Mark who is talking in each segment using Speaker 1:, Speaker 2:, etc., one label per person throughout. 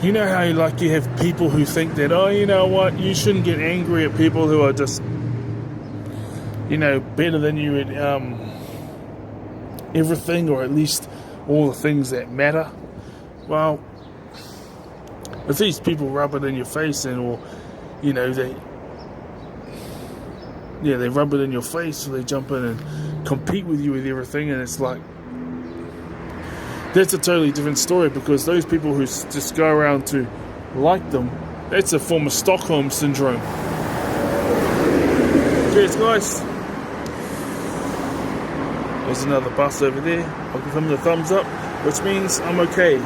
Speaker 1: You know how you have people who think that, oh, you know what, you shouldn't get angry at people who are just, better than you at everything, or at least all the things that matter. Well, if these people rub it in your face, they rub it in your face, so they jump in and compete with you with everything, and it's like, that's a totally different story, because those people who just go around to like them, that's a form of Stockholm syndrome. Cheers, guys. There's another bus over there. I'll give him the thumbs up, which means I'm okay.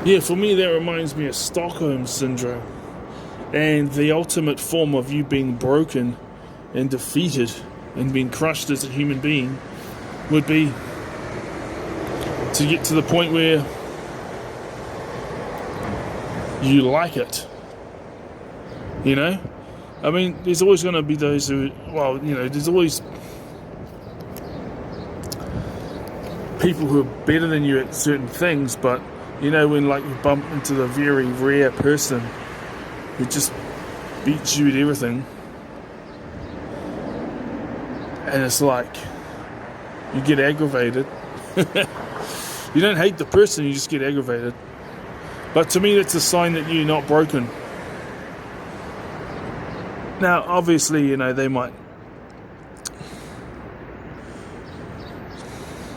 Speaker 1: Yeah, for me that reminds me of Stockholm syndrome, and the ultimate form of you being broken and defeated and being crushed as a human being would be to get to the point where you like it. I mean, there's always going to be those who, there's always people who are better than you at certain things, but when you bump into the very rare person who just beats you at everything, and it's like you get aggravated. You don't hate the person, you just get aggravated. But to me, that's a sign that you're not broken. Now, obviously, they might,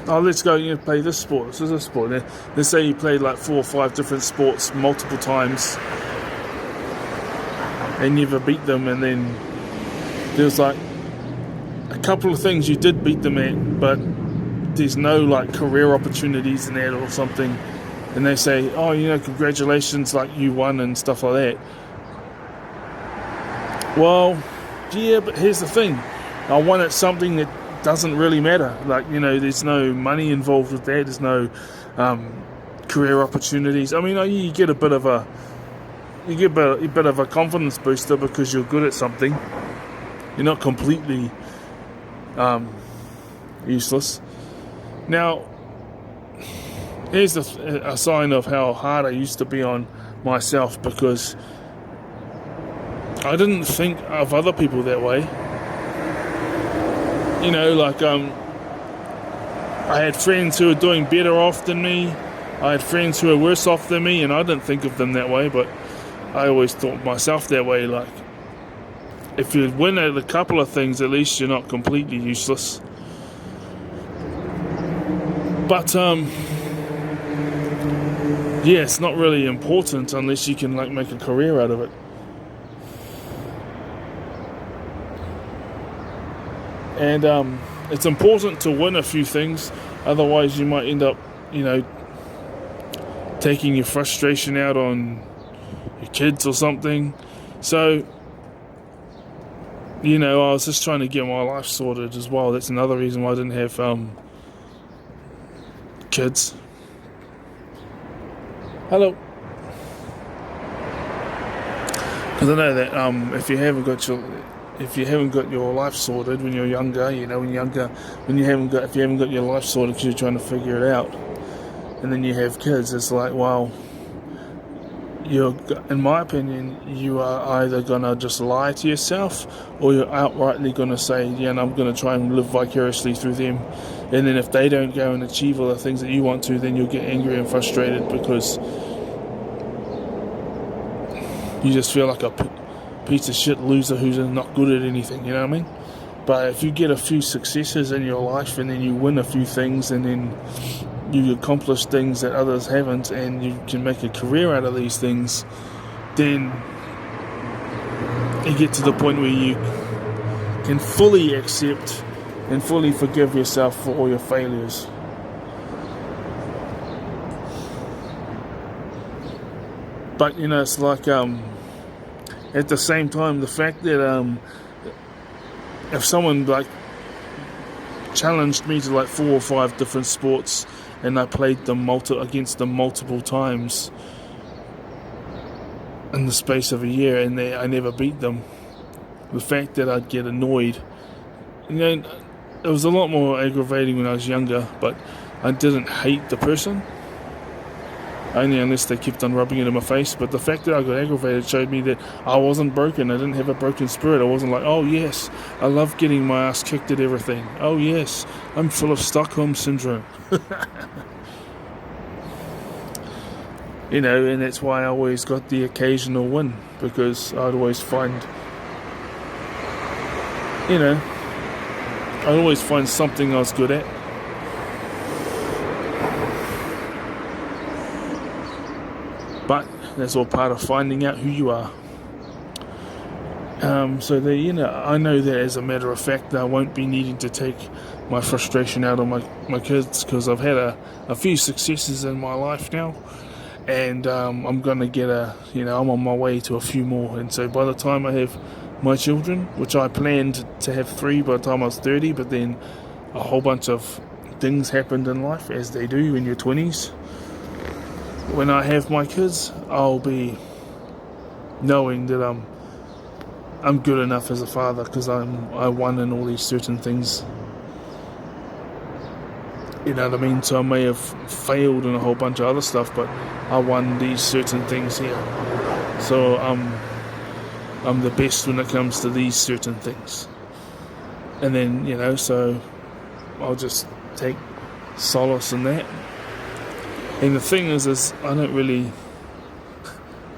Speaker 1: let's go, play this sport. This is a sport. Let's say you played like 4 or 5 different sports multiple times and never beat them, and then there's like a couple of things you did beat them at, but there's no like career opportunities in that or something, and they say, oh, congratulations, like you won and stuff like that. Well, yeah, but here's the thing. I won at something that doesn't really matter. Like, there's no money involved with that. There's no career opportunities. I mean, you get a bit of a confidence booster because you're good at something. You're not completely useless. Now, here's a sign of how hard I used to be on myself, because I didn't think of other people that way. I had friends who were doing better off than me. I had friends who were worse off than me, and I didn't think of them that way, but I always thought myself that way. Like, if you win at a couple of things, at least you're not completely useless. But, it's not really important unless you can, make a career out of it. And it's important to win a few things, otherwise you might end up, taking your frustration out on your kids or something. So, I was just trying to get my life sorted as well. That's another reason why I didn't have kids. Hello. Because I know that if you haven't got your life sorted when you're younger, if you haven't got your life sorted because you're trying to figure it out, and then you have kids, it's like, well, in my opinion, you are either gonna just lie to yourself, or you're outrightly gonna say, and I'm gonna try and live vicariously through them. And then if they don't go and achieve all the things that you want to, then you'll get angry and frustrated because you just feel like a piece of shit loser who's not good at anything, you know what I mean? But if you get a few successes in your life, and then you win a few things, and then you accomplish things that others haven't, and you can make a career out of these things, then you get to the point where you can fully accept and fully forgive yourself for all your failures. But it's like at the same time, the fact that if someone challenged me to 4 or 5 different sports, and I played them against them multiple times in the space of a year, and I never beat them, the fact that I'd get annoyed, it was a lot more aggravating when I was younger, but I didn't hate the person. only unless they kept on rubbing it in my face. But the fact that I got aggravated showed me that I wasn't broken. I didn't have a broken spirit. I wasn't like, oh yes, I love getting my ass kicked at everything. Oh yes, I'm full of Stockholm syndrome. You know, and that's why I always got the occasional win, because I'd always find, you know, I'd always find something I was good at. But that's all part of finding out who you are. So that, you know, I know that as a matter of fact, I won't be needing to take my frustration out on my kids, because I've had a few successes in my life now. And I'm going to get I'm on my way to a few more. And so by the time I have my children, which I planned to have 3 by the time I was 30, but then a whole bunch of things happened in life, as they do in your 20s. When I have my kids, I'll be knowing that I'm good enough as a father, because I won in all these certain things. You know what I mean? So I may have failed in a whole bunch of other stuff, but I won these certain things here. So I'm the best when it comes to these certain things. And then, you know, so I'll just take solace in that. And the thing is I don't really,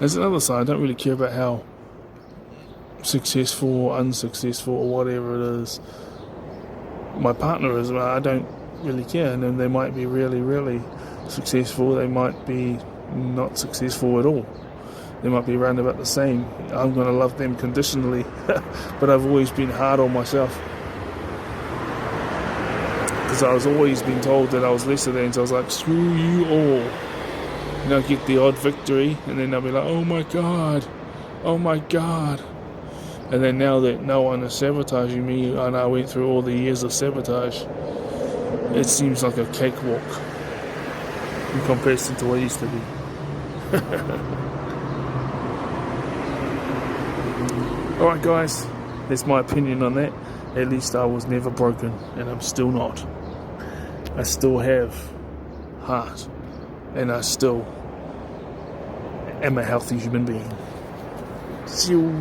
Speaker 1: there's another side, I don't really care about how successful or unsuccessful or whatever it is my partner is. I don't really care. And then they might be really, really successful, they might be not successful at all, they might be around about the same. I'm going to love them conditionally. But I've always been hard on myself, because I was always been told that I was lesser than. So I was like, screw you all. And I'll get the odd victory, and then I'll be like, oh my god. And then now that no one is sabotaging me, and I went through all the years of sabotage, it seems like a cakewalk in comparison to what it used to be. Alright guys, that's my opinion on that. At least I was never broken, and I'm still not. I still have heart, and I still am a healthy human being. See you.